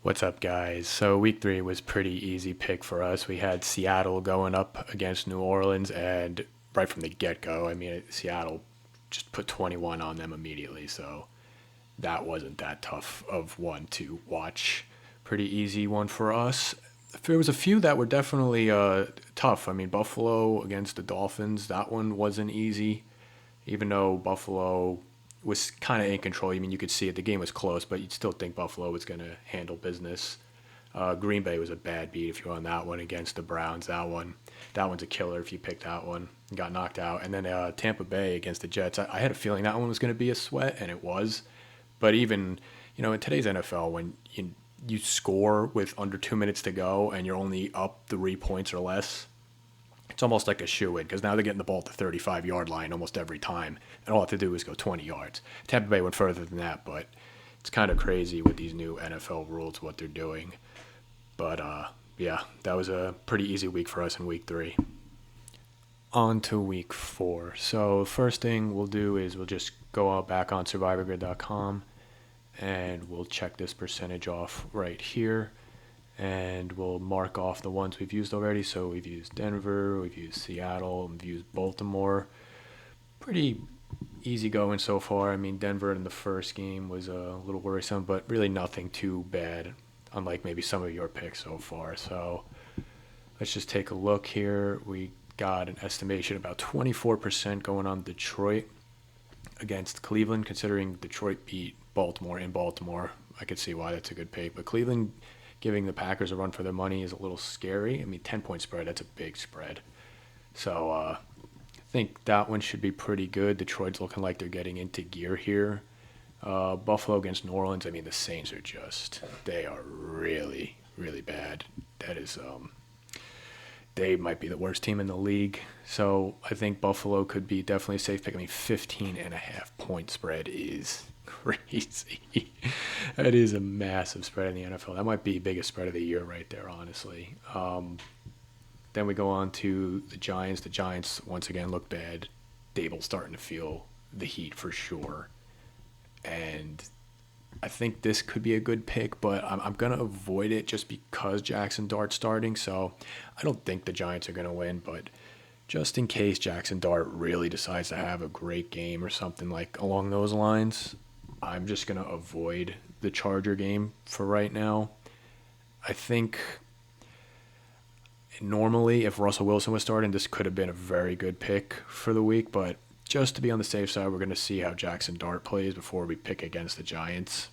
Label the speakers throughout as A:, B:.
A: What's up, guys? So, week 3 was pretty easy pick for us. We had Seattle going up against New Orleans, and right from the get go, I mean, Seattle just put 21 on them immediately. So, that wasn't that tough of one to watch. Pretty easy one for us. There was a few that were definitely tough. I mean, Buffalo against the Dolphins, that one wasn't easy, even though Buffalo was kind of in control. I mean, you could see it. The game was close, but you'd still think Buffalo was going to handle business. Green Bay was a bad beat if you're on that one against the Browns. That one's a killer if you pick that one. Got knocked out. And then Tampa Bay against the Jets. I had a feeling that one was going to be a sweat, and it was. But even, in today's NFL, when you score with under 2 minutes to go and you're only up 3 points or less, it's almost like a shoe-in because now they're getting the ball at the 35-yard line almost every time, and all I have to do is go 20 yards. Tampa Bay went further than that, but it's kind of crazy with these new NFL rules what they're doing. But yeah, that was a pretty easy week for us in week 3. On to week 4. So first thing we'll do is we'll just go back on survivorgrid.com and we'll check this percentage off right here. And we'll mark off the ones we've used already. So we've used Denver, we've used Seattle, we've used Baltimore. Pretty easy going so far. I mean, Denver in the first game was a little worrisome, but really nothing too bad, unlike maybe some of your picks so far. So let's just take a look here. We got an estimation about 24% going on Detroit against Cleveland, considering Detroit beat Baltimore in Baltimore. I could see why that's a good pick. But Cleveland giving the Packers a run for their money is a little scary. I mean, 10-point spread, that's a big spread. So I think that one should be pretty good. Detroit's looking like they're getting into gear here. Buffalo against New Orleans, I mean, the Saints they are really, really bad. That is, they might be the worst team in the league. So I think Buffalo could be definitely a safe pick. I mean, 15.5-point spread is crazy. That is a massive spread in the NFL. That might be the biggest spread of the year right there, honestly. Then we go on to the Giants. The Giants, once again, look bad. Dable's starting to feel the heat for sure. And I think this could be a good pick, but I'm going to avoid it just because Jackson Dart's starting. So I don't think the Giants are going to win, but just in case Jackson Dart really decides to have a great game or something like along those lines, I'm just going to avoid the Charger game for right now. I think normally if Russell Wilson was starting, this could have been a very good pick for the week, but just to be on the safe side, we're going to see how Jackson Dart plays before we pick against the Giants.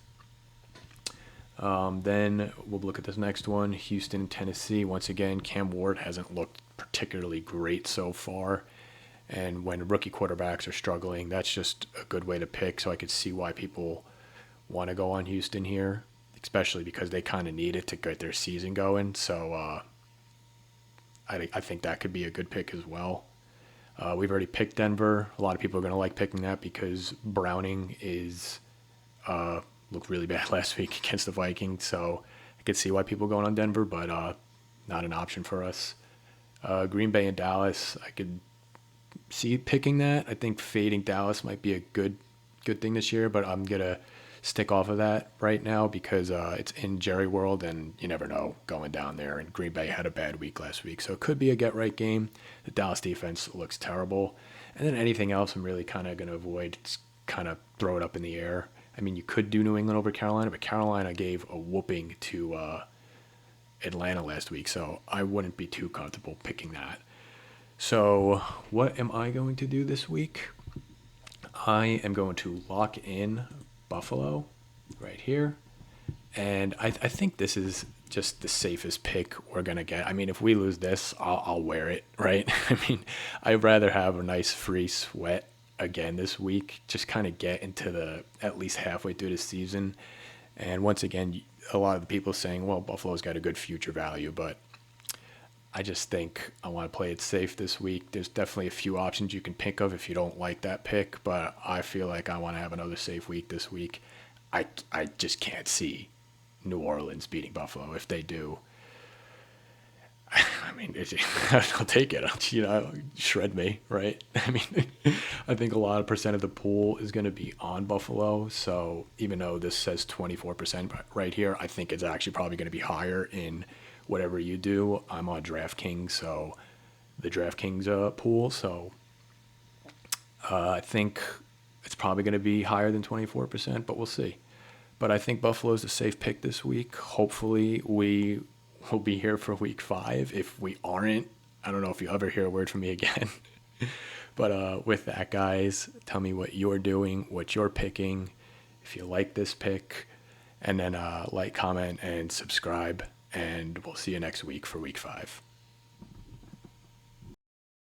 A: Then we'll look at this next one, Houston, Tennessee. Once again, Cam Ward hasn't looked particularly great so far. And when rookie quarterbacks are struggling, that's just a good way to pick. So I could see why people want to go on Houston here, especially because they kind of need it to get their season going. So I think that could be a good pick as well. We've already picked Denver. A lot of people are going to like picking that because Browning looked really bad last week against the Vikings. So I could see why people are going on Denver, but not an option for us. Green Bay and Dallas, I could see picking that. I think fading Dallas might be a good thing this year, but I'm going to stick off of that right now because it's in Jerry World, and you never know going down there. And Green Bay had a bad week last week, so it could be a get-right game. The Dallas defense looks terrible. And then anything else I'm really kind of going to avoid, kind of throw it up in the air. I mean, you could do New England over Carolina, but Carolina gave a whooping to Atlanta last week, so I wouldn't be too comfortable picking that. So what am I going to do this week? I am going to lock in Buffalo right here. And I think this is just the safest pick we're going to get. I mean, if we lose this, I'll wear it, right? I mean, I'd rather have a nice free sweat again this week, just kind of get into at least halfway through the season. And once again, a lot of the people saying, well, Buffalo's got a good future value, but I just think I want to play it safe this week. There's definitely a few options you can pick of if you don't like that pick, but I feel like I want to have another safe week this week. I just can't see New Orleans beating Buffalo. If they do, I mean, I'll take it. Shred me, right? I mean, I think a lot of percent of the pool is going to be on Buffalo. So even though this says 24% right here, I think it's actually probably going to be higher in whatever you do. I'm on DraftKings, so the DraftKings pool. So I think it's probably going to be higher than 24%, but we'll see. But I think Buffalo's a safe pick this week. Hopefully, we will be here for week 5. If we aren't, I don't know if you'll ever hear a word from me again. But with that, guys, tell me what you're doing, what you're picking, if you like this pick, and then like, comment, and subscribe. And we'll see you next week for week 5.